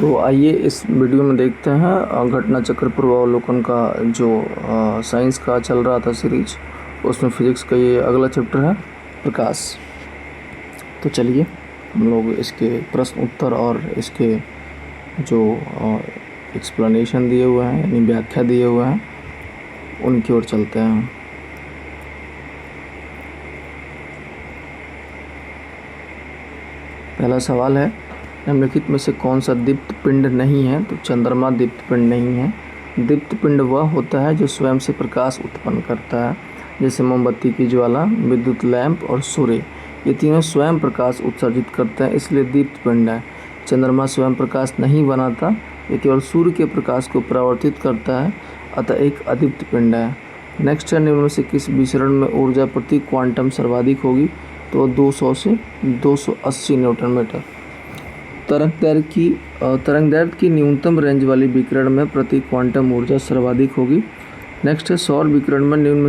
तो आइए इस वीडियो में देखते हैं घटना चक्र पूर्वावलोकन का जो साइंस का चल रहा था सीरीज, उसमें फिजिक्स का ये अगला चैप्टर है प्रकाश। तो चलिए हम लोग इसके प्रश्न उत्तर और इसके जो एक्सप्लेनेशन दिए हुए हैं यानी व्याख्या दिए हुए हैं उनकी ओर चलते हैं। पहला सवाल है, निम्नलिखित में से कौन सा दीप्त पिंड नहीं है? तो चंद्रमा दीप्त पिंड नहीं है। दीप्त पिंड वह होता है जो स्वयं से प्रकाश उत्पन्न करता है, जैसे मोमबत्ती की ज्वाला, विद्युत लैंप और सूर्य। ये तीनों स्वयं प्रकाश उत्सर्जित करते हैं, इसलिए दीप्त पिंड है। चंद्रमा स्वयं प्रकाश नहीं बनाता, ये केवल सूर्य के प्रकाश को परावर्तित करता है, अतः एक अदीप्त पिंड है। नेक्स्ट है, निम्न में से किस विसरण में ऊर्जा प्रति क्वांटम सर्वाधिक होगी? तो 200 से 280 न्यूटन मीटर। तरंगदैर्घ्य की न्यूनतम रेंज वाली विकिरण में प्रति क्वांटम ऊर्जा सर्वाधिक होगी। नेक्स्ट है, सौर विकिरण निम्न में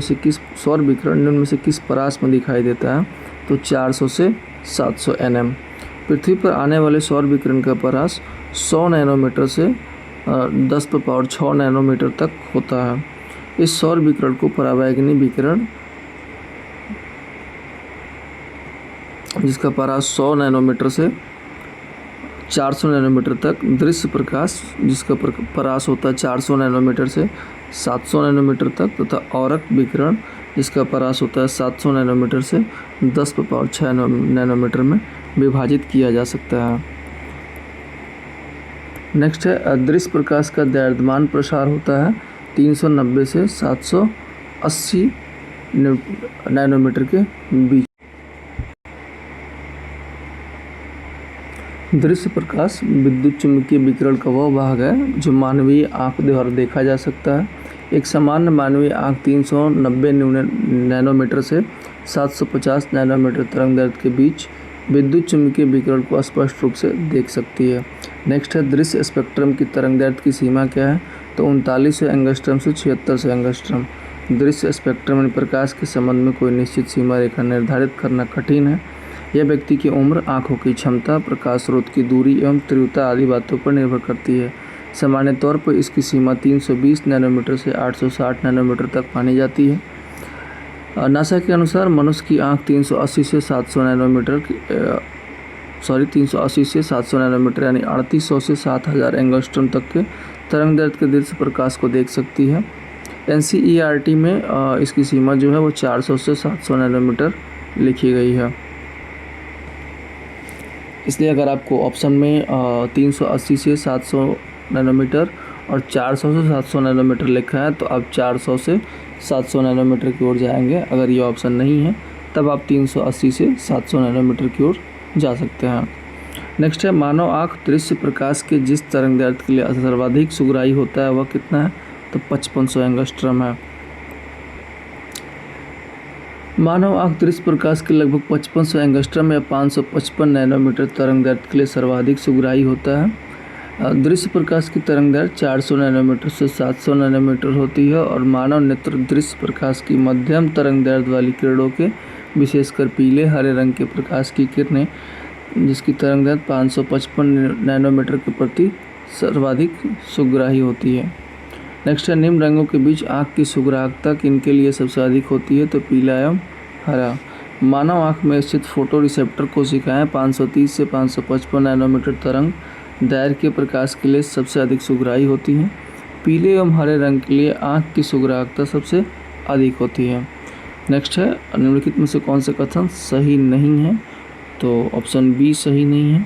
से किस परास में दिखाई देता है? तो 400 से 700 nm। पृथ्वी पर आने वाले सौर विकिरण का परास 100 नैनोमीटर से 10⁻6 नैनोमीटर तक होता है। इस सौर विकिरण को परावैंगनी विकिरण, जिसका परास 100 नैनोमीटर से 400 नैनोमीटर तक, दृश्य प्रकाश जिसका परास होता है 400 नैनोमीटर से 700 नैनोमीटर तक, तथा औरक विकिरण जिसका परास होता है 700 नैनोमीटर से 10⁻6 नैनोमीटर में विभाजित किया जा सकता है। नेक्स्ट है, अदृश्य प्रकाश का दैर्घ्यमान प्रसार होता है 390 से 780 नैनोमीटर के बीच। दृश्य प्रकाश विद्युत चुम्बकीय विकिरण का वह भाग है जो मानवीय आंख द्वारा देखा जा सकता है। एक सामान्य मानवीय आंख 390 नैनोमीटर से 750 नैनोमीटर तरंगदैर्घ्य के बीच विद्युत चुम्बकीय विकिरण को स्पष्ट रूप से देख सकती है। नेक्स्ट है, दृश्य स्पेक्ट्रम की तरंगदैर्घ्य की सीमा क्या है? तो 3900 एंगस्ट्रम से 7600 एंगस्ट्रम। दृश्य स्पेक्ट्रम में प्रकाश के संबंध में कोई निश्चित सीमा रेखा निर्धारित करना कठिन है। यह व्यक्ति की उम्र, आँखों की क्षमता, प्रकाश स्रोत की दूरी एवं तीव्रता आदि बातों पर निर्भर करती है। सामान्य तौर पर इसकी सीमा 320 नैनोमीटर से 860 नैनोमीटर तक मानी जाती है। नासा के अनुसार मनुष्य की आँख 380 से 700 नैनोमीटर यानी 3800 से 7000 एंगस्ट्रम तक के तरंगदैर्घ्य के दृश्य प्रकाश को देख सकती है। NCERT में इसकी सीमा जो है वो 400 से 700 नैनोमीटर लिखी गई है। इसलिए अगर आपको ऑप्शन में 380 से 700 नैनोमीटर और 400 से 700 नैनोमीटर लिखा है तो आप 400 से 700 नैनोमीटर की ओर जाएंगे। अगर ये ऑप्शन नहीं है तब आप 380 से 700 नैनोमीटर की ओर जा सकते हैं। नेक्स्ट है, मानव आँख दृश्य प्रकाश के जिस तरंगदैर्घ्य के लिए सर्वाधिक सुगराई होता है वह कितना है? तो 5500 एंगस्ट्रम है। मानव आँख दृश्य प्रकाश के लगभग 5500 एंगस्ट्रम या 555 नैनोमीटर तरंगदैर्घ्य के लिए सर्वाधिक सुगराई होता है। दृश्य प्रकाश की तरंगदैर्घ्य 400 नैनोमीटर से 700 नैनोमीटर होती है और मानव नेत्र दृश्य प्रकाश की मध्यम तरंगदैर्घ्य वाली किरणों के, विशेषकर पीले हरे रंग के प्रकाश की किरणें, जिसकी तरंगदैर्घ्य 555 नैनोमीटर के प्रति सर्वाधिक सुग्राही होती है। नेक्स्ट है, निम्न रंगों के बीच आँख की सुग्राहकता किनके लिए सबसे अधिक होती है? तो पीला एवं हरा। मानव आँख में स्थित फोटो रिसेप्टर कोशिकाएं 530 से 555 नैनोमीटर तरंग दैर्घ्य के प्रकाश के लिए सबसे अधिक सुग्राही होती हैं। पीले एवं हरे रंग के लिए आँख की सुग्राहकता सबसे अधिक होती है। नेक्स्ट है, निम्नलिखित में से कौन सा कथन सही नहीं है? तो ऑप्शन बी सही नहीं है,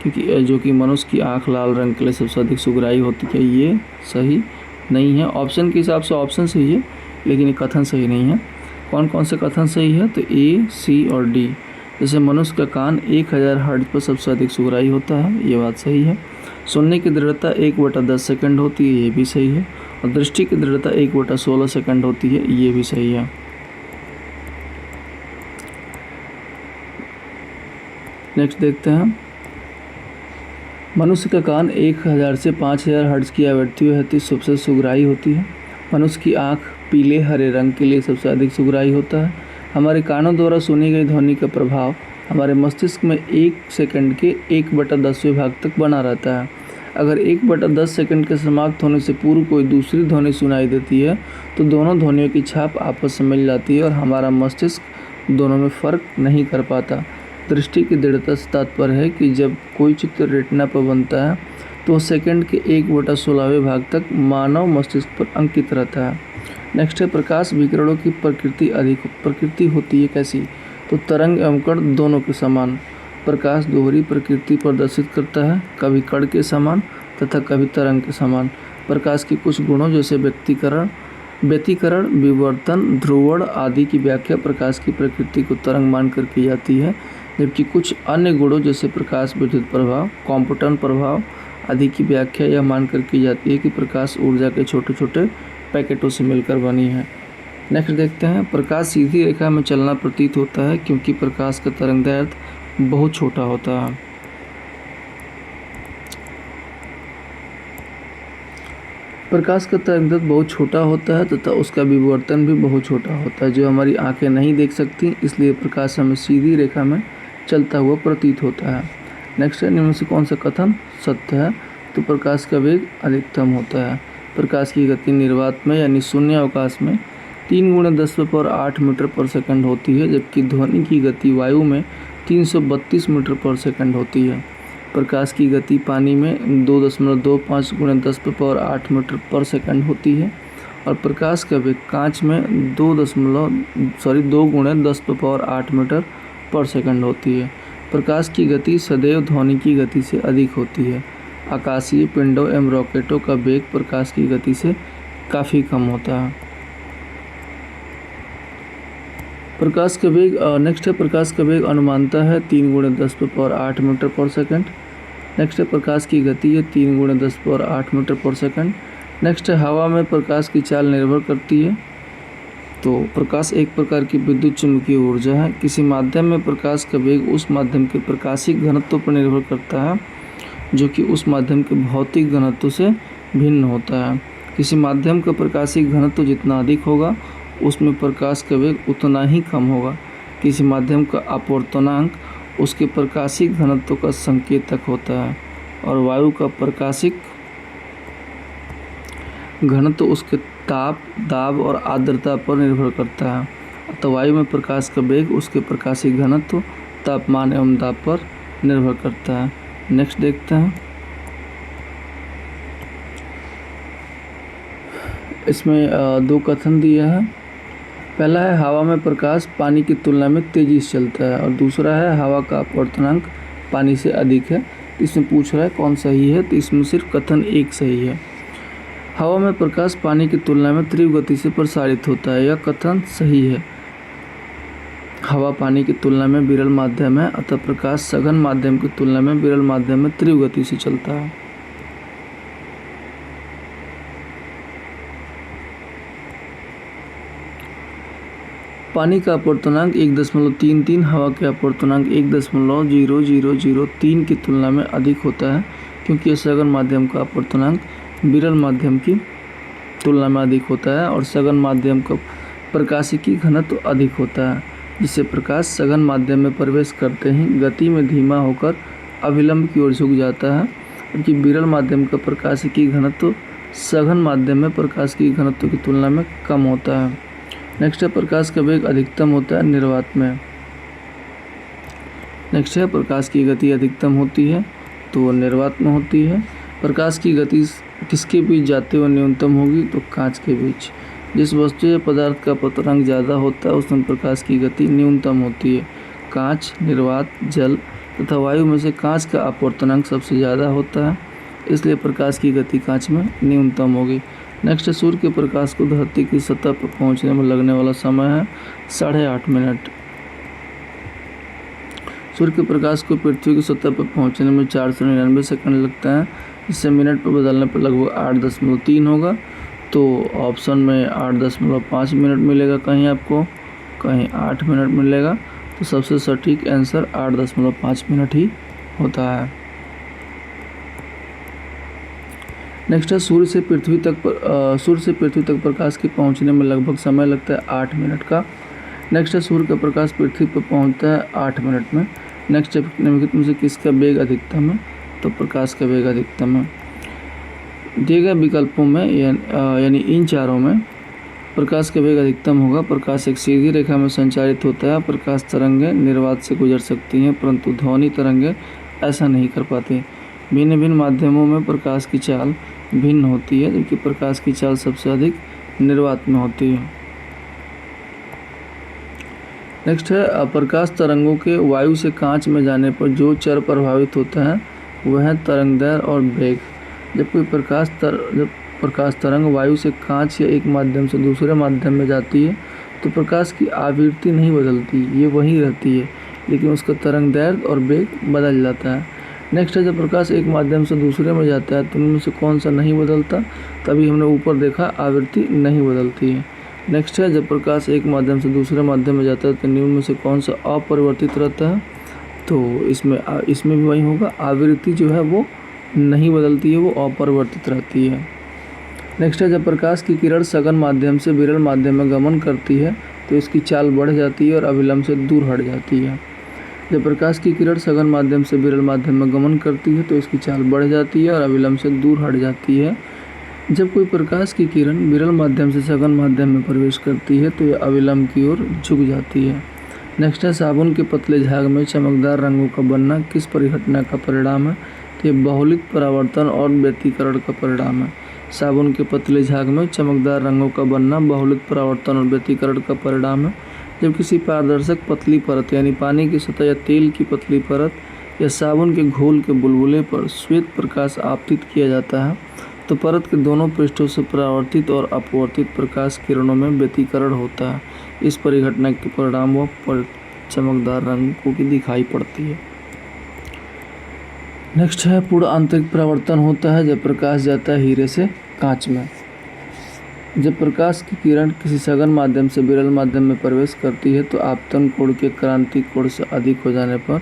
क्योंकि जो कि मनुष्य की आँख लाल रंग के लिए सबसे अधिक सुग्राही होती है, ये सही नहीं है। ऑप्शन के हिसाब से ऑप्शन सही है लेकिन ये कथन सही नहीं है। कौन कौन से कथन सही है? तो ए, सी और डी। जैसे मनुष्य का कान 1000 हर्ट्ज पर सबसे अधिक सुगराही होता है, ये बात सही है। सुनने की दृढ़ता 1/10 सेकंड होती है, ये भी सही है। और दृष्टि की दृढ़ता 1/16 सेकंड होती है, ये भी सही है। नेक्स्ट देखते हैं, मनुष्य का कान 1000 से 5000 हर्ट्ज की आवृत्तियों हेतु सबसे सुगराही होती है। मनुष्य की आँख पीले हरे रंग के लिए सबसे अधिक सुगराही होता है। हमारे कानों द्वारा सुनी गई ध्वनि का प्रभाव हमारे मस्तिष्क में 1 सेकंड के 1/10वें भाग तक बना रहता है। अगर 1/10 सेकंड के समाप्त होने से पूर्व कोई दूसरी ध्वनि सुनाई देती है तो दोनों ध्वनियों की छाप आपस में मिल जाती है और हमारा मस्तिष्क दोनों में फ़र्क नहीं कर पाता। दृष्टि की दृढ़ता से तात्पर्य है कि जब कोई चित्र रेटिना पर बनता है तो सेकंड के 1/16वें भाग तक मानव मस्तिष्क पर अंकित रहता है। नेक्स्ट है प्रकाश विकिरणों की प्रकृति होती है कैसी? तो तरंग एवं कण दोनों के समान। प्रकाश दोहरी प्रकृति प्रदर्शित करता है, कभी कण के समान तथा कभी तरंग के समान। प्रकाश के कुछ गुणों जैसे व्यतिकरण, विवर्तन, ध्रुवण आदि की व्याख्या प्रकाश की प्रकृति को तरंग मानकर की जाती है, जबकि कुछ अन्य गुणों जैसे प्रकाश विद्युत प्रभाव, कॉम्पटन प्रभाव आदि की व्याख्या यह मानकर की जाती है कि प्रकाश ऊर्जा के छोटे छोटे पैकेटों से मिलकर बनी है। नेक्स्ट देखते हैं, प्रकाश सीधी रेखा में चलना प्रतीत होता है क्योंकि प्रकाश का तरंगदैर्घ्य बहुत छोटा होता है। प्रकाश का तरंगदैर्घ्य बहुत छोटा होता है तथा उसका विवर्तन भी बहुत छोटा होता है जो हमारी आंखें नहीं देख सकती, इसलिए प्रकाश हमें सीधी रेखा में चलता हुआ प्रतीत होता है। नेक्स्ट है, निम्न में से कौन सा कथन सत्य है? तो प्रकाश का वेग अधिकतम होता है। प्रकाश की गति निर्वात में यानी शून्य अवकाश में 3×10⁸ मीटर पर सेकंड होती है, जबकि ध्वनि की गति वायु में 332 मीटर पर सेकंड होती है। प्रकाश की गति पानी में 2.25×10⁸ मीटर पर सेकंड होती है और प्रकाश का वेग कांच में 2×10⁸ मीटर पर सेकंड होती है। प्रकाश की गति सदैव ध्वनि की गति से अधिक होती है। आकाशीय पिंडों एवं रॉकेटों का वेग प्रकाश की गति से काफ़ी कम होता है। प्रकाश का वेग नेक्स्ट है, प्रकाश का वेग अनुमानतः है 3×10⁸ मीटर पर सेकंड। नेक्स्ट है, प्रकाश की गति है 3×10⁸ मीटर पर सेकंड। नेक्स्ट है, हवा में प्रकाश की चाल निर्भर करती है। तो प्रकाश एक प्रकार की विद्युत चुम्बकीय ऊर्जा है। किसी माध्यम में प्रकाश का वेग उस माध्यम के प्रकाशिक घनत्व पर निर्भर करता है जो कि उस माध्यम के भौतिक घनत्व से भिन्न होता है। किसी माध्यम का प्रकाशिक घनत्व जितना अधिक होगा उसमें प्रकाश का वेग उतना ही कम होगा। किसी माध्यम का अपवर्तनांक उसके प्रकाशिक घनत्व का संकेतक होता है और वायु का प्रकाशिक घनत्व उसके ताप, दाब और आर्द्रता पर निर्भर करता है। अतः वायु में प्रकाश का वेग उसके प्रकाशिक घनत्व, तापमान एवं दाब पर निर्भर करता है। नेक्स्ट देखते हैं, इसमें दो कथन दिया है। पहला है हवा में प्रकाश पानी की तुलना में तेजी से चलता है और दूसरा है हवा का अपवर्तनांक पानी से अधिक है। इसमें पूछ रहा है कौन सही है, तो इसमें सिर्फ कथन एक सही है। हवा में प्रकाश पानी की तुलना में तीव्र गति से प्रसारित होता है, यह कथन सही है। हवा पानी की तुलना में विरल माध्यम है, अतः प्रकाश सघन माध्यम की तुलना में विरल माध्यम में तीव्र गति से चलता है। पानी का अपवर्तनांक 1.33, हवा के अपवर्तनांक 1.0003 की तुलना में अधिक होता है क्योंकि यह सघन माध्यम का अपवर्तनांक विरल माध्यम की तुलना में अधिक होता है और सघन माध्यम का प्रकाशिकी घनत्व अधिक होता है, जिससे प्रकाश सघन माध्यम में प्रवेश करते ही गति में धीमा होकर अविलंब की ओर झुक जाता है, जबकि विरल माध्यम का प्रकाशिकी घनत्व सघन माध्यम में प्रकाशिकी घनत्व की तुलना में कम होता है। नेक्स्ट है, प्रकाश का वेग अधिकतम होता है निर्वात में। नेक्स्ट है, प्रकाश की गति अधिकतम होती है तो निर्वात में होती है। प्रकाश की गति किसके बीच जाते हुए न्यूनतम होगी, तो कांच के बीच। जिस वस्तु या पदार्थ का अपवर्तनांक ज़्यादा होता है उसमें प्रकाश की गति न्यूनतम होती है। कांच, निर्वात, जल तथा वायु में से कांच का अपवर्तनांक सबसे ज़्यादा होता है, इसलिए प्रकाश की गति कांच में न्यूनतम होगी। नेक्स्ट है, सूर्य के प्रकाश को धरती की सतह पर पहुंचने में लगने वाला समय है 8.5 मिनट। सूर्य के प्रकाश को पृथ्वी की सतह पर पहुंचने में 499 सेकंड लगता है, इससे मिनट पर बदलने पर लगभग 8.3 होगा। तो ऑप्शन में 8.5 मिनट मिलेगा, कहीं आपको कहीं 8 मिनट मिलेगा, तो सबसे सटीक आंसर 8.5 मिनट ही होता है। नेक्स्ट है, सूर्य से पृथ्वी तक प्रकाश के पहुंचने में लगभग समय लगता है 8 मिनट का। नेक्स्ट है, सूर्य का प्रकाश पृथ्वी पर पहुंचता है 8 मिनट में। नेक्स्ट है, निम्नलिखित में से किसका वेग अधिकतम है, तो प्रकाश का वेग अधिकतम है। दिए गए विकल्पों में यानी इन चारों में प्रकाश का वेग अधिकतम होगा। प्रकाश एक सीधी रेखा में संचारित होता है। प्रकाश तरंगें निर्वात से गुजर सकती हैं, परंतु ध्वनि तरंगें ऐसा नहीं कर पाती। भिन्न भिन्न माध्यमों में प्रकाश की चाल भिन्न होती है, जबकि प्रकाश की चाल सबसे अधिक निर्वात में होती है। नेक्स्ट है प्रकाश तरंगों के वायु से कांच में जाने पर जो चर प्रभावित होता है वह है तरंगदैर्घ्य और वेग। जब कोई प्रकाश तरंग वायु से कांच या एक माध्यम से दूसरे माध्यम में जाती है तो प्रकाश की आवृत्ति नहीं बदलती, ये वही रहती है, लेकिन उसका तरंगदैर्घ्य और वेग बदल जाता है। नेक्स्ट है जब प्रकाश एक माध्यम से दूसरे में जाता है तो उनमें से कौन सा नहीं बदलता? तभी हमने ऊपर देखा आवृत्ति नहीं बदलती है। नेक्स्ट है जब प्रकाश एक माध्यम से दूसरे माध्यम में जाता है तो निम्न में से कौन सा अपरिवर्तित रहता है? तो इसमें भी वही होगा, आवृत्ति जो है वो नहीं बदलती है, वो अपरिवर्तित रहती है। नेक्स्ट है जब प्रकाश की किरण सघन माध्यम से विरल माध्यम में गमन करती है तो इसकी चाल बढ़ जाती है और अविलंब से दूर हट जाती है। जब प्रकाश की किरण सघन माध्यम से विरल माध्यम में गमन करती है तो इसकी चाल बढ़ जाती है और अविलंब से दूर हट जाती है। जब कोई प्रकाश की किरण विरल माध्यम से सघन माध्यम में प्रवेश करती है तो यह अविलंब की ओर झुक जाती है। नेक्स्ट है साबुन के पतले झाग में चमकदार रंगों का बनना किस परिघटना का परिणाम है? तो ये बहुलित परावर्तन और व्यतिकरण का परिणाम है। साबुन के पतले झाग में चमकदार रंगों का बनना बहुलित परावर्तन और व्यतिकरण का परिणाम है। जब किसी पारदर्शक पतली परत यानी पानी की सतह या तेल की पतली परत या साबुन के घोल के बुलबुले पर श्वेत प्रकाश आपतित किया जाता है तो परत के दोनों पृष्ठों से परावर्तित और अपवर्तित प्रकाश किरणों में व्यतिकरण होता है। इस परिघटना के परिणाम वह चमकदार रंगों की दिखाई पड़ती है। नेक्स्ट है पूर्ण आंतरिक परावर्तन होता है जब प्रकाश जाता है हीरे से कांच में। जब प्रकाश की किरण किसी सघन माध्यम से विरल माध्यम में प्रवेश करती है तो आपतन कोण के क्रांतिक कोण से अधिक हो जाने पर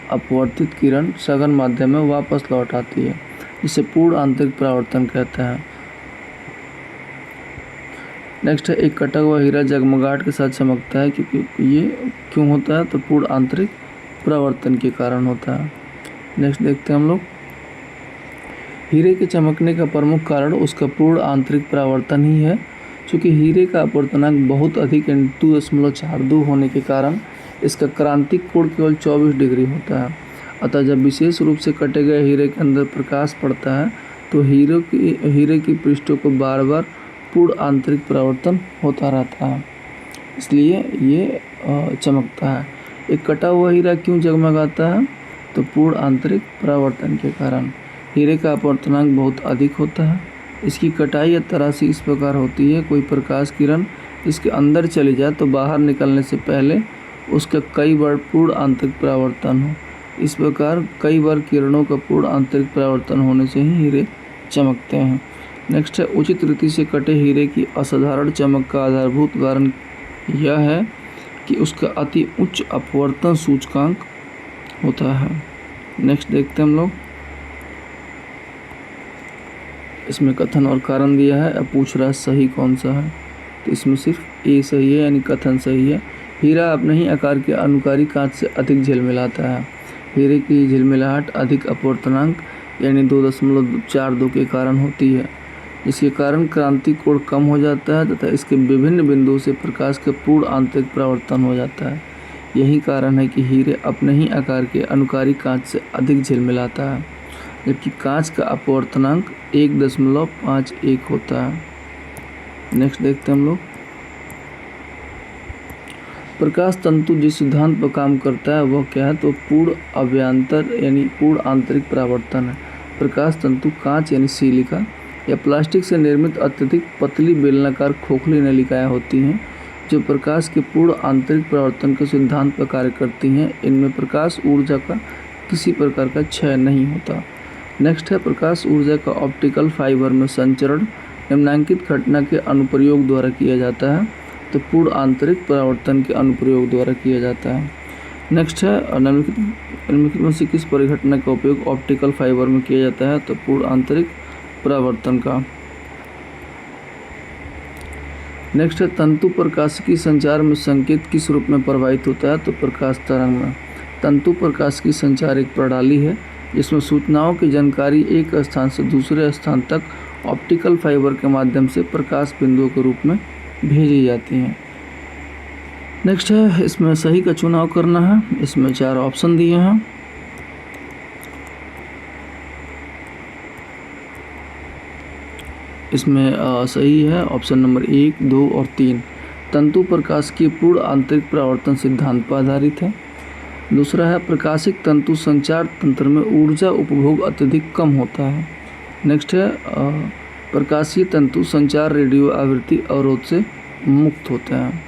अपवर्तित किरण सघन माध्यम में वापस लौट आती है, जिसे पूर्ण आंतरिक परावर्तन कहते हैं। नेक्स्ट है एक कटा हुआ हीरा जगमगाहट के साथ चमकता है, क्योंकि ये क्यों होता है? तो पूर्ण आंतरिक परावर्तन के कारण होता है। नेक्स्ट देखते हैं हम लोग, हीरे के चमकने का प्रमुख कारण उसका पूर्ण आंतरिक परावर्तन ही है। चूँकि हीरे का अपवर्तनांक बहुत अधिक 2.42 होने के कारण इसका क्रांतिक कोण केवल 24 डिग्री होता है। अतः जब विशेष रूप से कटे गए हीरे के अंदर प्रकाश पड़ता है तो हीरे की पृष्ठों को बार बार पूर्ण आंतरिक परावर्तन होता रहता है, इसलिए ये चमकता है। एक कटा हुआ हीरा क्यों जगमगाता है? तो पूर्ण आंतरिक परावर्तन के कारण। हीरे का अपवर्तनांक बहुत अधिक होता है। इसकी कटाई या तराशी इस प्रकार होती है, कोई प्रकाश किरण इसके अंदर चली जाए तो बाहर निकलने से पहले उसका कई बार पूर्ण आंतरिक परावर्तन हो। इस प्रकार कई बार किरणों का पूर्ण आंतरिक परावर्तन होने से ही हीरे चमकते हैं। नेक्स्ट है उचित रीति से कटे हीरे की असाधारण चमक का आधारभूत कारण यह है कि उसका अति उच्च अपवर्तन सूचकांक होता है। नेक्स्ट देखते हैं हम लोग, इसमें कथन और कारण दिया है। अब पूछ रहा है सही कौन सा है, तो इसमें सिर्फ ए सही है, यानी कथन सही है। हीरा अपने ही आकार के अनुकारी कांच से अधिक झिलमिलाता है। हीरे की झिलमिलाहट अधिक अपवर्तनांक यानी 2.42 के कारण होती है, जिसके कारण क्रांतिक कोण कम हो जाता है तथा इसके विभिन्न बिंदुओं से प्रकाश का पूर्ण आंतरिक परावर्तन हो जाता है। यही कारण है कि हीरे अपने ही आकार के अनुकारी कांच से अधिक झिलमिलाता है, जबकि कांच का अपवर्तनांक 1.51 होता है। नेक्स्ट देखते हैं हम लोग, प्रकाश तंतु जिस सिद्धांत पर काम करता है वह क्या है? तो पूर्ण अभ्यंतर यानी पूर्ण आंतरिक परावर्तन है। प्रकाश तंतु कांच यानी सिलिका या प्लास्टिक से निर्मित अत्यधिक पतली बेलनाकार खोखली नलिकाएं होती हैं जो प्रकाश के पूर्ण आंतरिक परावर्तन के सिद्धांत पर कार्य करती हैं। इनमें प्रकाश ऊर्जा का किसी प्रकार का क्षय नहीं होता। नेक्स्ट है प्रकाश ऊर्जा का ऑप्टिकल फाइबर में संचरण निम्नलिखित घटना के अनुप्रयोग द्वारा किया जाता है, तो पूर्ण आंतरिक परावर्तन के अनुप्रयोग द्वारा किया जाता है। नेक्स्ट है निम्नलिखित में से किस परिघटना का उपयोग ऑप्टिकल फाइबर में किया जाता है? तो पूर्ण आंतरिक परावर्तन का। नेक्स्ट है तंतु प्रकाशिकी संचार में संकेत किस रूप में प्रवाहित होता है? तो प्रकाश तरंग में। तंतु प्रकाशिकी संचार एक प्रणाली है इसमें सूचनाओं की जानकारी एक स्थान से दूसरे स्थान तक ऑप्टिकल फाइबर के माध्यम से प्रकाश बिंदुओं के रूप में भेजी जाती हैं। नेक्स्ट है, इसमें सही का चुनाव करना है। इसमें 4 ऑप्शन दिए हैं। इसमें सही है ऑप्शन नंबर 1, 2 और 3। तंतु प्रकाश की पूर्ण आंतरिक परावर्तन सिद्धांत पर आधारित है। दूसरा है, प्रकाशिक तंतु संचार तंत्र में ऊर्जा उपभोग अत्यधिक कम होता है। नेक्स्ट है, प्रकाशीय तंतु संचार रेडियो आवृत्ति अवरोध से मुक्त होते हैं।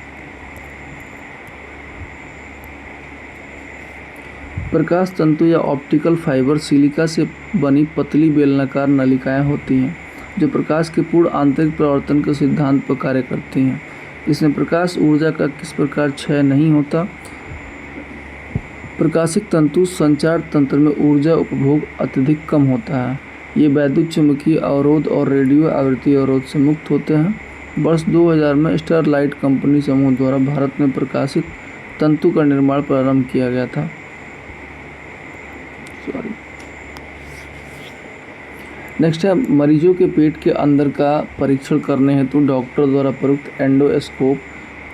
प्रकाश तंतु या ऑप्टिकल फाइबर सिलिका से बनी पतली बेलनाकार नलिकाएं होती हैं जो प्रकाश के पूर्ण आंतरिक परावर्तन के सिद्धांत पर कार्य करती हैं। इसमें प्रकाश ऊर्जा का किस प्रकार क्षय नहीं होता। प्रकाशिक तंतु संचार तंत्र में ऊर्जा उपभोग अत्यधिक कम होता है। ये वैद्युत चुंबकीय अवरोध और रेडियो आवृत्ति अवरोध से मुक्त होते हैं। वर्ष 2000 में स्टरलाइट कंपनी समूह द्वारा भारत में प्रकाशिक तंतु का निर्माण प्रारंभ किया गया था। नेक्स्ट है, मरीजों के पेट के अंदर का परीक्षण करने हेतु डॉक्टर द्वारा प्रयुक्त एंडोस्कोप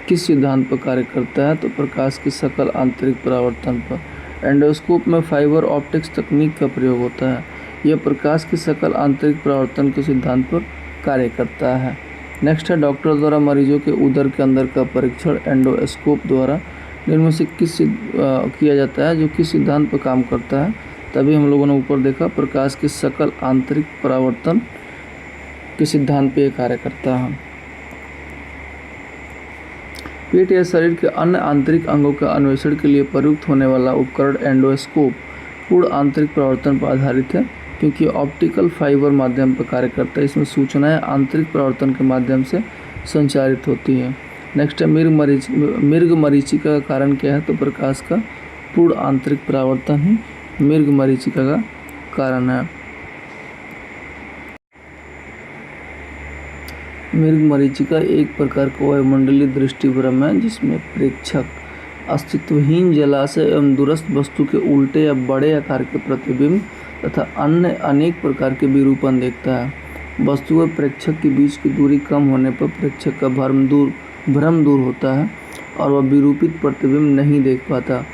किस सिद्धांत पर कार्य करता है। तो प्रकाश की सकल आंतरिक परावर्तन पर। एंडोस्कोप में फाइबर ऑप्टिक्स तकनीक का प्रयोग होता है। यह प्रकाश की सकल आंतरिक परावर्तन के सिद्धांत पर कार्य करता है। नेक्स्ट है, डॉक्टर द्वारा मरीजों के उदर के अंदर का परीक्षण एंडोस्कोप द्वारा इनमें से किया जाता है जो किस सिद्धांत पर काम करता है। तभी हम लोगों ने ऊपर देखा प्रकाश के सकल आंतरिक परावर्तन के सिद्धांत पे कार्य करता है। पेट या शरीर के अन्य आंतरिक अंगों का अन्वेषण के लिए प्रयुक्त होने वाला उपकरण एंडोस्कोप पूर्ण आंतरिक परावर्तन पर आधारित है क्योंकि ऑप्टिकल फाइबर माध्यम पर कार्य करता है। इसमें सूचनाएं आंतरिक परावर्तन के माध्यम से संचारित होती हैं। नेक्स्ट है, मृग मरीचिका का कारण क्या है। तो प्रकाश का पूर्ण आंतरिक परावर्तन ही मृग मरीचिका का कारण है। मृग मरीचिका एक प्रकार का वायुमंडलीय दृष्टिभ्रम है जिसमें प्रेक्षक अस्तित्वहीन जलाशय एवं दूरस्थ वस्तु के उल्टे या बड़े आकार के प्रतिबिंब तथा अन्य अनेक प्रकार के विरूपण देखता है। वस्तु व प्रेक्षक के बीच की दूरी कम होने पर प्रेक्षक का भ्रम दूर होता है और वह विरूपित प्रतिबिंब नहीं देख पाता।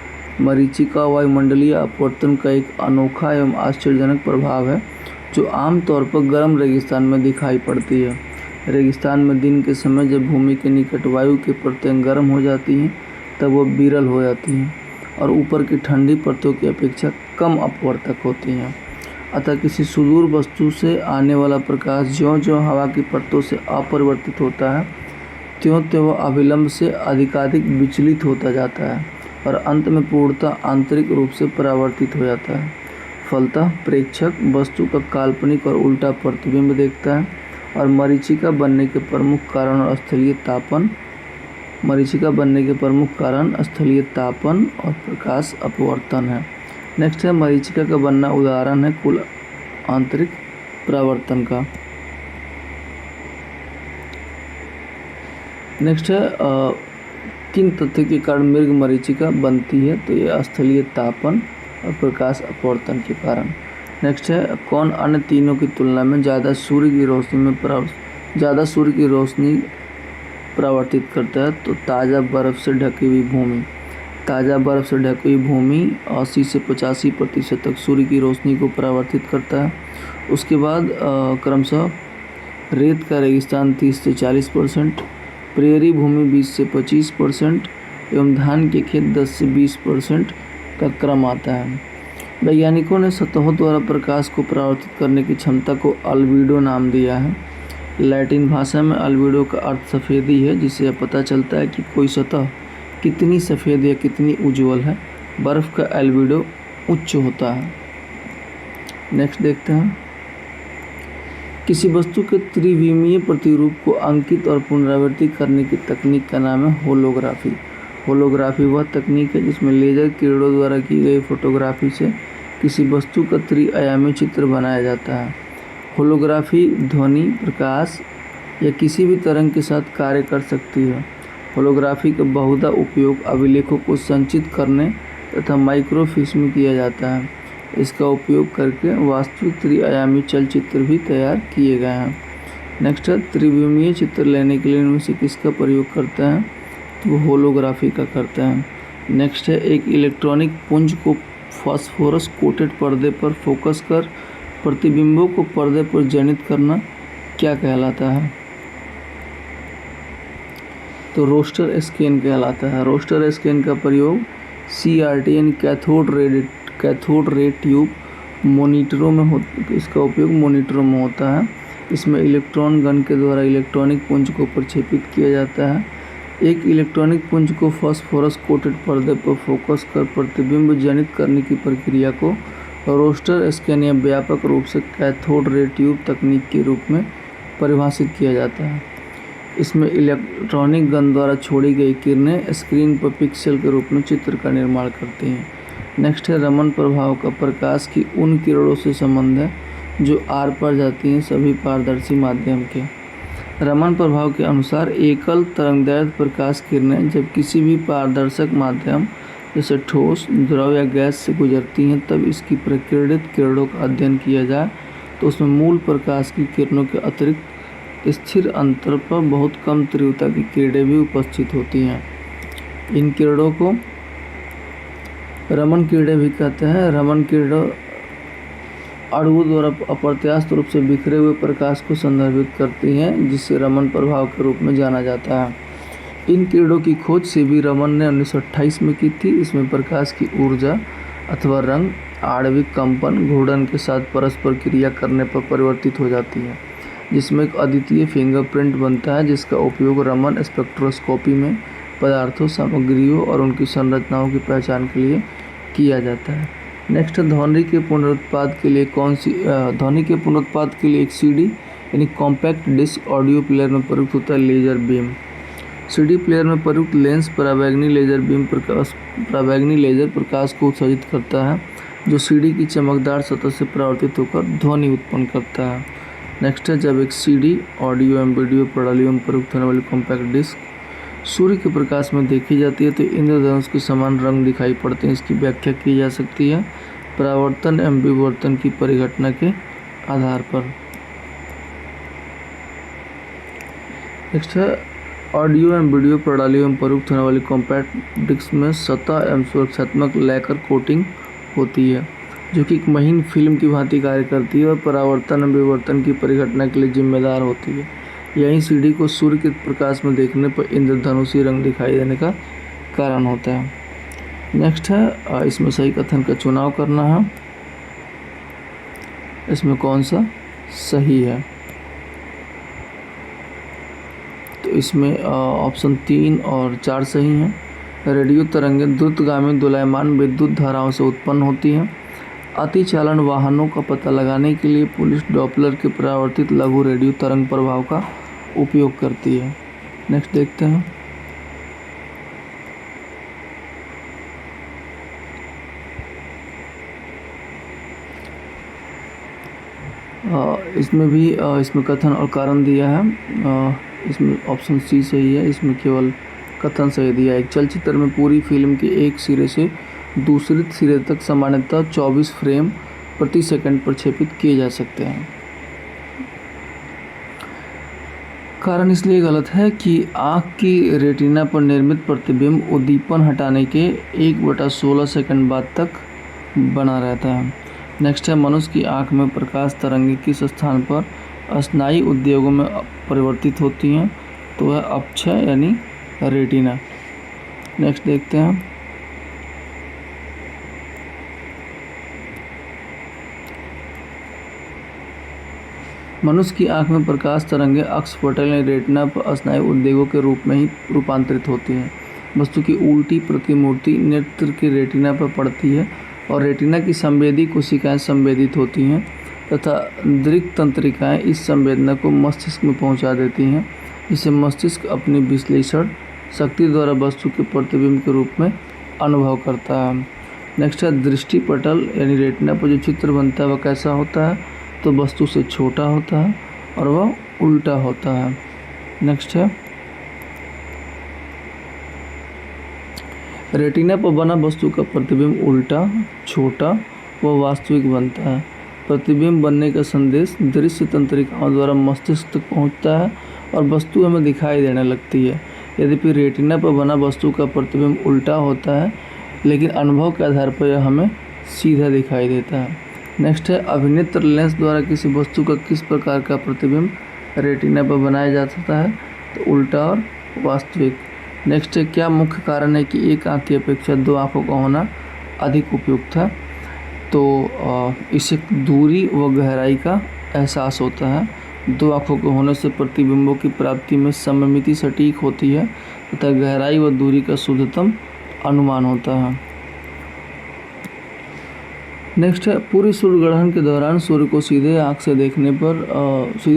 मरीचिका वायुमंडलीय अपवर्तन का एक अनोखा एवं आश्चर्यजनक प्रभाव है जो आमतौर पर गर्म रेगिस्तान में दिखाई पड़ती है। रेगिस्तान में दिन के समय जब भूमि के निकट वायु की परतें गर्म हो जाती हैं तब वह विरल हो जाती हैं और ऊपर की ठंडी परतों की अपेक्षा कम अपवर्तक होती हैं। अतः किसी सुदूर वस्तु से आने वाला प्रकाश ज्यों-ज्यों हवा की परतों से अपरिवर्तित होता है त्यों-त्यों वह अविलंब से अधिकाधिक विचलित होता जाता है और अंत में पूर्णतः आंतरिक रूप से परावर्तित हो जाता है। फलतः प्रेक्षक वस्तु का काल्पनिक और उल्टा प्रतिबिंब देखता है और मरीचिका बनने के प्रमुख कारण स्थलीय तापन और प्रकाश अपवर्तन है। नेक्स्ट है, मरीचिका का बनना उदाहरण है कुल आंतरिक परावर्तन का। नेक्स्ट है, किन तथ्य के कारण मृग मरीचिका बनती है। तो ये स्थलीय तापन और प्रकाश अपवर्तन के कारण। नेक्स्ट है, कौन अन्य तीनों की तुलना में ज़्यादा सूर्य की रोशनी परावर्तित करता है। तो ताज़ा बर्फ़ से ढकी हुई भूमि। ताज़ा बर्फ़ से ढकी हुई भूमि 80 से 85% तक सूर्य की रोशनी को परावर्तित करता है। उसके बाद क्रमशः रेत का रेगिस्तान 30 से 40%, प्रेरी भूमि 20 से 25% एवं धान के खेत 10 से 20% का क्रम आता है। वैज्ञानिकों ने सतहों द्वारा प्रकाश को परावर्तित करने की क्षमता को अल्बीडो नाम दिया है। लैटिन भाषा में अल्बीडो का अर्थ सफ़ेदी है जिससे यह पता चलता है कि कोई सतह कितनी सफ़ेद या कितनी उज्ज्वल है। बर्फ़ का अल्बीडो उच्च होता है। नेक्स्ट देखते हैं, किसी वस्तु के त्रिविमीय प्रतिरूप को अंकित और पुनरावृत्ति करने की तकनीक का नाम है होलोग्राफी। होलोग्राफी वह तकनीक है जिसमें लेजर किरणों द्वारा की गई फोटोग्राफी से किसी वस्तु का त्रिआयामी चित्र बनाया जाता है। होलोग्राफी ध्वनि, प्रकाश या किसी भी तरंग के साथ कार्य कर सकती है। होलोग्राफी का बहुधा उपयोग अभिलेखों को संचित करने तथा माइक्रोफिल्म में किया जाता है। इसका उपयोग करके वास्तविक त्रिआयामी चलचित्र भी तैयार किए गए हैं। नेक्स्ट है त्रिविमीय चित्र लेने के लिए इनमें से किसका प्रयोग करते हैं, तो वो होलोग्राफी का करते हैं। नेक्स्ट है एक इलेक्ट्रॉनिक पुंज को फास्फोरस कोटेड पर्दे पर फोकस कर प्रतिबिंबों को पर्दे पर जनित करना क्या कहलाता है, तो रोस्टर स्कैन कहलाता है। रोस्टर स्कैन का प्रयोग CRT यानी कैथोड रे ट्यूब मॉनिटरों में इसका उपयोग मॉनिटरों में होता है। इसमें इलेक्ट्रॉन गन के द्वारा इलेक्ट्रॉनिक पुंज को प्रक्षेपित किया जाता है। एक इलेक्ट्रॉनिक पुंज को फास्फोरस कोटेड पर्दे पर फोकस कर प्रतिबिंब जनित करने की प्रक्रिया को रोस्टर स्कैन या व्यापक रूप से कैथोड रे ट्यूब तकनीक के रूप में परिभाषित किया जाता है। इसमें इलेक्ट्रॉनिक गन द्वारा छोड़ी गई किरणें स्क्रीन पर पिक्सल के रूप में चित्र का निर्माण करती हैं। नेक्स्ट है रमन प्रभाव का प्रकाश की उन किरणों से संबंध है जो आर पार जाती हैं सभी पारदर्शी माध्यम के। रमन प्रभाव के अनुसार एकल तरंगदैर्घ्य प्रकाश किरणें जब किसी भी पारदर्शक माध्यम जैसे ठोस, द्रव या गैस से गुजरती हैं तब इसकी प्रकीर्णित किरणों का अध्ययन किया जाए तो उसमें मूल प्रकाश की किरणों के अतिरिक्त स्थिर अंतर पर बहुत कम तीव्रता की किरणें भी उपस्थित होती हैं। इन किरणों को रमन किरणें भी कहते हैं। रमन किरणें अणुओं द्वारा अप्रत्याशित रूप से बिखरे हुए प्रकाश को संदर्भित करती हैं जिसे रमन प्रभाव के रूप में जाना जाता है। इन किरणों की खोज सीवी रमन ने 1928 में की थी। इसमें प्रकाश की ऊर्जा अथवा रंग आणविक कंपन घूर्णन के साथ परस्पर क्रिया करने पर परिवर्तित हो जाती है, जिसमें एक अद्वितीय फिंगरप्रिंट बनता है जिसका उपयोग रमन स्पेक्ट्रोस्कोपी में पदार्थों, सामग्रियों और उनकी संरचनाओं की पहचान के लिए किया जाता है। नेक्स्ट ध्वनि के पुनरुत्पाद के लिए एक CD यानी कॉम्पैक्ट डिस्क ऑडियो प्लेयर में प्रयुक्त होता है लेजर बीम। CD प्लेयर में प्रयुक्त लेंस पराबैंगनी लेजर प्रकाश को उत्सर्जित करता है जो CD की चमकदार सतह से परावर्तित होकर ध्वनि उत्पन्न करता है। नेक्स्ट है जब एक CD ऑडियो एवं वीडियो प्रणालियों में प्रयुक्त होने वाली कॉम्पैक्ट डिस्क सूर्य के प्रकाश में देखी जाती है तो इंद्रधनुष के समान रंग दिखाई पड़ते हैं। इसकी व्याख्या की जा सकती है परावर्तन एवं विवर्तन की परिघटना के आधार पर। नेक्स्ट है ऑडियो एवं वीडियो प्रणालियों में प्रयुक्त होने वाली कॉम्पैक्ट डिस्क में सतह एवं सुरक्षात्मक लैकर कोटिंग होती है जो कि एक महीन फिल्म की भांति कार्य करती है और परावर्तन एवं विवर्तन की परिघटना के लिए जिम्मेदार होती है। यही CD को सूर्य के प्रकाश में देखने पर इंद्रधनुषी रंग दिखाई देने का कारण होता है। नेक्स्ट है इसमें सही कथन का चुनाव करना है। इसमें कौन सा सही है, तो इसमें ऑप्शन 3 और 4 सही हैं। रेडियो तरंगें द्रुतगामी दोलायमान विद्युत धाराओं से उत्पन्न होती हैं। अतिचालन वाहनों का पता लगाने के लिए पुलिस डॉपलर के परावर्तित लघु रेडियो तरंग प्रभाव का उपयोग करती है। नेक्स्ट देखते हैं। इसमें कथन और कारण दिया है। इसमें ऑप्शन C सही है। इसमें केवल कथन सही दिया है। एक चलचित्र में पूरी फिल्म के एक सिरे से दूसरे सिरे तक सामान्यतः 24 फ्रेम प्रति सेकंड प्रक्षेपित किए जा सकते हैं। कारण इसलिए गलत है कि आँख की रेटिना पर निर्मित प्रतिबिंब उद्दीपन हटाने के 1/16 सेकंड बाद तक बना रहता है। नेक्स्ट है मनुष्य की आँख में प्रकाश तरंगें किस स्थान पर स्नायु उद्योगों में परिवर्तित होती हैं, तो वह अपक्षय यानी रेटिना। नेक्स्ट देखते हैं। मनुष्य की आंख में प्रकाश तरंगें अक्षपटल यानी रेटिना पर स्नायु उद्योगों के रूप में ही रूपांतरित होती हैं। वस्तु की उल्टी प्रतिमूर्ति नेत्र की रेटिना पर पड़ती है और रेटिना की संवेदी कोशिकाएं संवेदित होती हैं तथा दृक् तंत्रिकाएं इस संवेदना को मस्तिष्क में पहुंचा देती हैं, जिसे मस्तिष्क अपनी विश्लेषण शक्ति द्वारा वस्तु के प्रतिबिंब के रूप में अनुभव करता है। नेक्स्ट है दृष्टिपटल यानी रेटिना पर जो चित्र बनता है वह कैसा होता है, तो वस्तु से छोटा होता है और वह उल्टा होता है। नेक्स्ट है रेटिना पर बना वस्तु का प्रतिबिंब उल्टा, छोटा वह वास्तविक बनता है। प्रतिबिंब बनने का संदेश दृश्य तंत्रिकाओं द्वारा मस्तिष्क तक पहुंचता है और वस्तु हमें दिखाई देने लगती है। यद्यपि रेटिना पर बना वस्तु का प्रतिबिंब उल्टा होता है, लेकिन अनुभव के आधार पर यह हमें सीधा दिखाई देता है। नेक्स्ट है, अभिनेत्र लेंस द्वारा किसी वस्तु का किस प्रकार का प्रतिबिंब रेटिना पर बनाया जा सकता है? तो उल्टा और वास्तविक। नेक्स्ट है, क्या मुख्य कारण है कि एक आँख की अपेक्षा दो आँखों का होना अधिक उपयुक्त है? तो इससे दूरी व गहराई का एहसास होता है। दो आँखों के होने से प्रतिबिंबों की प्राप्ति में सममिति सटीक होती है तथा गहराई व दूरी का शुद्धतम अनुमान होता है। नेक्स्ट है, पूरी सूर्य ग्रहण के दौरान सूर्य को सीधे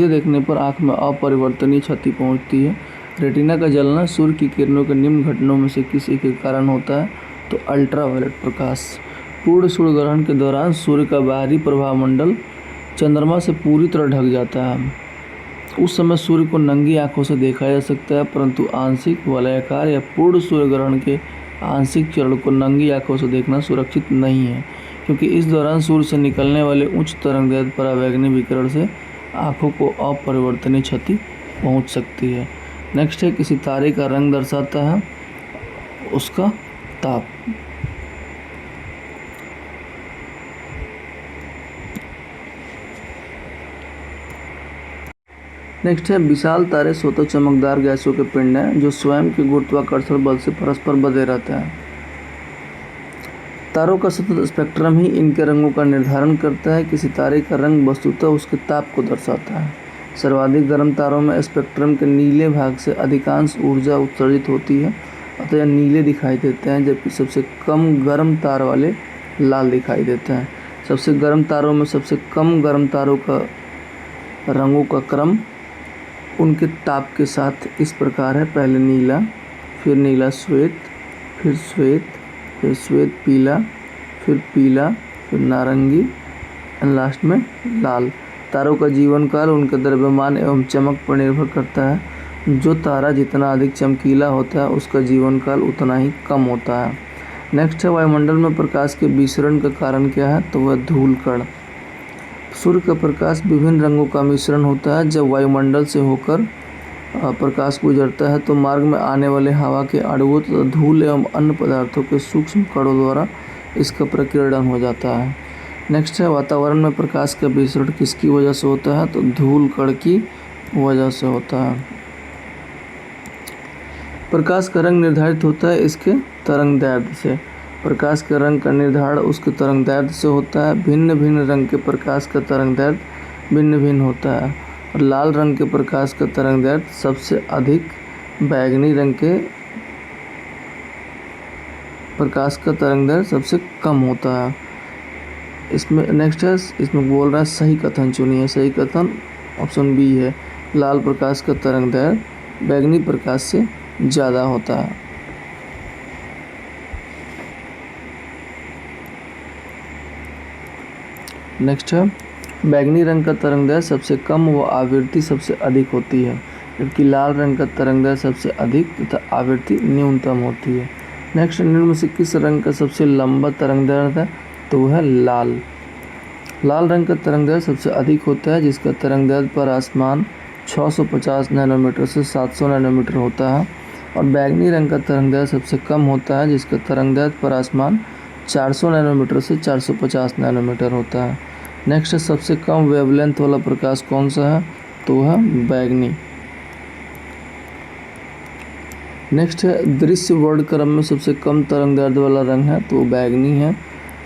देखने पर आँख में अपरिवर्तनीय क्षति पहुंचती है। रेटिना का जलना सूर्य की किरणों के निम्न घटनाओं में से किसी के कारण होता है? तो अल्ट्रावायलेट प्रकाश। पूर्ण सूर्य ग्रहण के दौरान सूर्य का बाहरी प्रभाव मंडल चंद्रमा से पूरी तरह ढक जाता है। उस समय सूर्य को नंगी आंखों से देखा जा सकता है, परंतु आंशिक वलयाकार या पूर्ण सूर्य ग्रहण के आंशिक चरण को नंगी आंखों से देखना सुरक्षित नहीं है, क्योंकि इस दौरान सूर्य से निकलने वाले उच्च तरंगदैर्घ्य पराबैंगनी विकिरण से आँखों को अपरिवर्तनीय क्षति पहुँच सकती है। नेक्स्ट है, किसी तारे का रंग दर्शाता है उसका ताप। नेक्स्ट है, विशाल तारे स्वतः चमकदार गैसों के पिंड हैं जो स्वयं के गुरुत्वाकर्षण बल से परस्पर बंधे रहते हैं। तारों का सतत स्पेक्ट्रम ही इनके रंगों का निर्धारण करता है। किसी तारे का रंग वस्तुतः उसके ताप को दर्शाता है। सर्वाधिक गर्म तारों में स्पेक्ट्रम के नीले भाग से अधिकांश ऊर्जा उत्सर्जित होती है, अतः यह नीले दिखाई देते हैं, जबकि सबसे कम गर्म तार वाले लाल दिखाई देते हैं। सबसे गर्म तारों में सबसे कम गर्म तारों का रंगों का क्रम उनके ताप के साथ इस प्रकार है: पहले नीला, फिर नीला श्वेत, फिर श्वेत, फिर श्वेत पीला, फिर पीला, फिर नारंगी एंड लास्ट में लाल। तारों का जीवन काल उनके द्रव्यमान एवं चमक पर निर्भर करता है। जो तारा जितना अधिक चमकीला होता है उसका जीवन काल उतना ही कम होता है। नेक्स्ट है, वायुमंडल में प्रकाश के विसरण का कारण क्या है? तो वह धूल कण। सूर्य का प्रकाश विभिन्न रंगों का मिश्रण होता है। जब वायुमंडल से होकर प्रकाश गुजरता है तो मार्ग में आने वाले हवा के अणुओं तथा धूल एवं अन्य पदार्थों के सूक्ष्म कणों द्वारा इसका प्रकीर्णन हो जाता है। नेक्स्ट है, वातावरण में प्रकाश का विसरण किसकी वजह से होता है? तो धूल कण की वजह से होता है। प्रकाश का रंग निर्धारित होता है इसके तरंगदैर्घ्य से। प्रकाश के रंग का निर्धारण उसके तरंगदैर्घ्य से होता है। भिन्न भिन्न रंग के प्रकाश का तरंगदैर्घ्य भिन्न भिन्न होता है और लाल रंग के प्रकाश का तरंगदैर्घ्य सबसे अधिक, बैगनी रंग के प्रकाश का तरंगदैर्घ्य सबसे कम होता है। इसमें नेक्स्ट है, इसमें बोल रहा है सही कथन चुनिए। सही कथन ऑप्शन बी है, लाल प्रकाश का तरंगदैर्घ्य बैगनी प्रकाश से ज़्यादा होता है। नेक्स्ट है, बैगनी रंग का तरंगदैर्घ्य सबसे कम व आवृत्ति सबसे अधिक होती है, जबकि लाल रंग का तरंगदैर्घ्य सबसे अधिक तथा आवृत्ति न्यूनतम होती है। नेक्स्ट, निम्न में से किस रंग का सबसे लंबा तरंगदैर्घ्य है? तो वह है लाल। लाल रंग का तरंगदैर्घ्य सबसे अधिक होता है, जिसका तरंगदैर्घ्य पर आसमान 650 नैनोमीटर से 700 नैनोमीटर होता है और बैगनी रंग का तरंगदैर्घ्य सबसे कम होता है, जिसका तरंगदैर्घ्य पर आसमान 400 नैनोमीटर से 450 नैनोमीटर होता है। नेक्स्ट, सबसे कम वेवलेंथ वाला प्रकाश कौन सा है? तो वह बैगनी। नेक्स्ट है, दृश्य वर्ण क्रम में सबसे कम तरंगदैर्घ्य वाला रंग है, तो बैगनी है।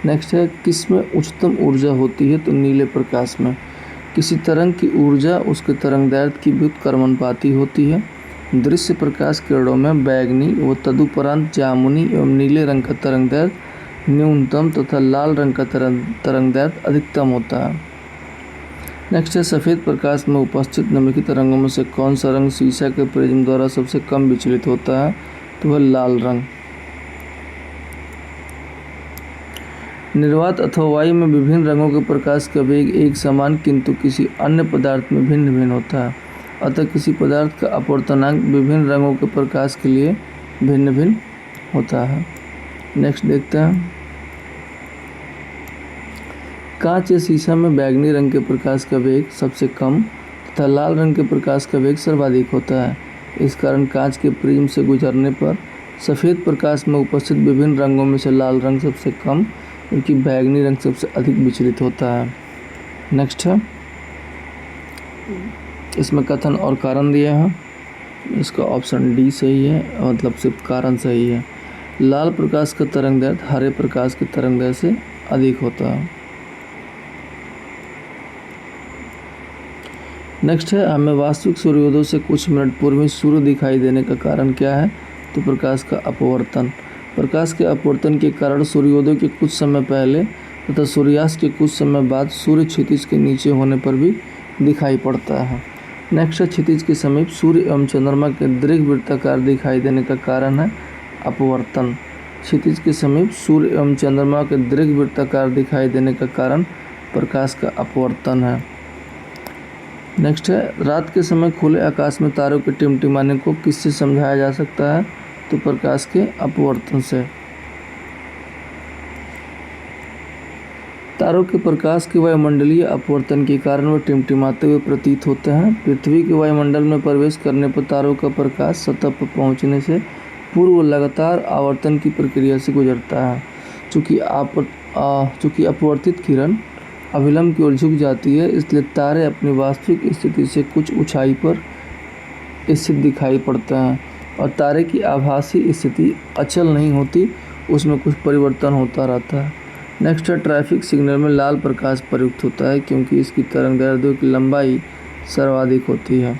नेक्स्ट है, किस में उच्चतम ऊर्जा होती है? तो नीले प्रकाश में। किसी तरंग की ऊर्जा उसके तरंगदैर्घ्य की व्युत्क्रमणपाती होती है। दृश्य प्रकाश किरणों में बैगनी व तदुपरांत जामुनी एवं नीले रंग का तरंगदैर्घ्य न्यूनतम तथा लाल रंग का तरंगदैर्घ्य अधिकतम होता है। नेक्स्ट है, सफ़ेद प्रकाश में उपस्थित निम्नलिखित रंगों में से कौन सा रंग शीशा के प्रिज्म द्वारा सबसे कम विचलित होता है? तो वह लाल रंग। निर्वात अथवा वायु में विभिन्न रंगों के प्रकाश का वेग एक समान किंतु किसी अन्य पदार्थ में भिन्न भिन्न होता है, अतः किसी पदार्थ का अपवर्तनांक विभिन्न रंगों के प्रकाश के लिए भिन्न भिन्न होता है। नेक्स्ट देखते हैं, कांच या शीशा में बैंगनी रंग के प्रकाश का वेग सबसे कम तथा लाल रंग के प्रकाश का वेग सर्वाधिक होता है। इस कारण कांच के प्रिज्म से गुजरने पर सफ़ेद प्रकाश में उपस्थित विभिन्न रंगों में से लाल रंग सबसे कम जबकि बैंगनी रंग सबसे अधिक विचलित होता है। नेक्स्ट है, इसमें कथन और कारण दिया है। इसका ऑप्शन डी सही है, मतलब सिर्फ कारण सही है। लाल प्रकाश का तरंगदैर्घ्य हरे प्रकाश के तरंगदैर्घ्य से अधिक होता है। नेक्स्ट है, हमें वास्तविक सूर्योदय से कुछ मिनट पूर्व ही सूर्य दिखाई देने का कारण क्या है? तो प्रकाश का अपवर्तन। प्रकाश के अपवर्तन के कारण सूर्योदय के कुछ समय पहले तथा सूर्यास्त के कुछ समय बाद सूर्य क्षितिज के नीचे होने पर भी दिखाई पड़ता है। नेक्स्ट है, क्षितिज के समीप सूर्य एवं चंद्रमा के दीर्घवृत्ताकार दिखाई देने का कारण है अपवर्तन। क्षितिज के समीप सूर्य एवं चंद्रमा के दीर्घवृत्ताकार दिखाई देने का कारण प्रकाश का अपवर्तन है। नेक्स्ट है, रात के समय खुले आकाश में तारों के टिमटिमाने को किससे समझाया जा सकता है? तो प्रकाश के अपवर्तन से। तारों के प्रकाश के वायुमंडलीय अपवर्तन के कारण वे टिमटिमाते हुए प्रतीत होते हैं। पृथ्वी के वायुमंडल में प्रवेश करने पर तारों का प्रकाश सतह पर पहुंचने से पूर्व लगातार आवर्तन की प्रक्रिया से गुजरता है। चूँकि अपवर्तित किरण अभिलंब की ओर झुक जाती है, इसलिए तारे अपनी वास्तविक स्थिति से कुछ ऊंचाई पर स्थित दिखाई पड़ते हैं और तारे की आभासी स्थिति अचल नहीं होती, उसमें कुछ परिवर्तन होता रहता है। नेक्स्ट है, ट्रैफिक सिग्नल में लाल प्रकाश प्रयुक्त होता है क्योंकि इसकी तरंगदैर्घ्य की लंबाई सर्वाधिक होती है।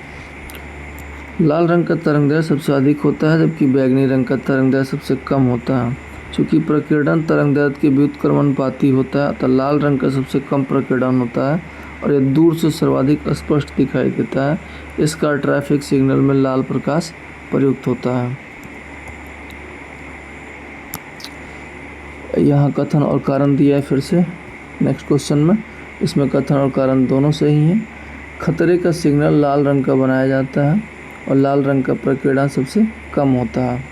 लाल रंग का तरंगदैर्घ्य सबसे अधिक होता है जबकि बैंगनी रंग का तरंगदैर्घ्य सबसे कम होता है। चूँकि प्रकीर्णन तरंगदैर्घ्य के व्युत्क्रमणुपाती होता है तो लाल रंग का सबसे कम प्रकीर्णन होता है और यह दूर से सर्वाधिक स्पष्ट दिखाई देता है। इसका ट्रैफिक सिग्नल में लाल प्रकाश प्रयुक्त होता है। यहाँ कथन और कारण दिया है फिर से नेक्स्ट क्वेश्चन में। इसमें कथन और कारण दोनों सही हैं। खतरे का सिग्नल लाल रंग का बनाया जाता है और लाल रंग का प्रकीर्णन सबसे कम होता है।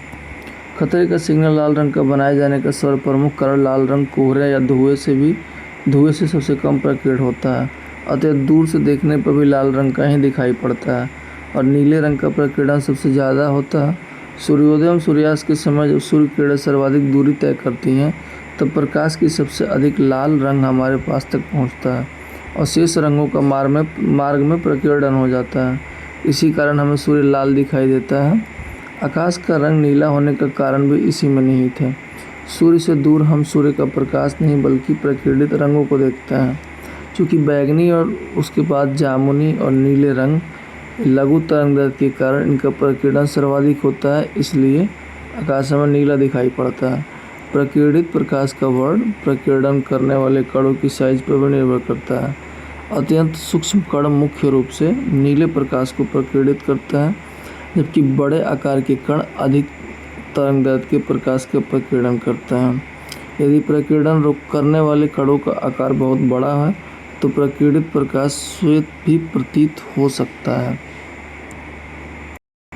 खतरे का सिग्नल लाल रंग का बनाए जाने का सर्वप्रमुख कारण लाल रंग कोहरे या धुएं से सबसे कम प्रकीर्ण होता है, अतः दूर से देखने पर भी लाल रंग का ही दिखाई पड़ता है और नीले रंग का प्रकीर्णन सबसे ज़्यादा होता है। सूर्योदय एवं सूर्यास्त के समय जब सूर्य किरणें सर्वाधिक दूरी तय करती हैं तब प्रकाश की सबसे अधिक लाल रंग हमारे पास तक पहुंचता है और शेष रंगों का मार्ग में प्रकीर्णन हो जाता है। इसी कारण हमें सूर्य लाल दिखाई देता है। आकाश का रंग नीला होने का कारण भी इसी में निहित है। सूर्य से दूर हम सूर्य का प्रकाश नहीं बल्कि प्रकीर्णित रंगों को देखते हैं। चूँकि बैंगनी और उसके बाद जामुनी और नीले रंग लघु तरंगदैर्घ्य के कारण इनका प्रकीर्णन सर्वाधिक होता है, इसलिए आकाश में नीला दिखाई पड़ता है। प्रकीर्णित प्रकाश का वर्ण प्रकीर्णन करने वाले कणों की साइज पर भी निर्भर करता है। अत्यंत सूक्ष्म कण मुख्य रूप से नीले प्रकाश को प्रकीर्णित करता है जबकि बड़े आकार के कण अधिक तरंगदैर्घ्य के प्रकाश का प्रकीर्णन करता है। यदि प्रकीर्णन करने वाले कणों का आकार बहुत बड़ा है तो प्रकीर्णित प्रकाश श्वेत भी प्रतीत हो सकता है।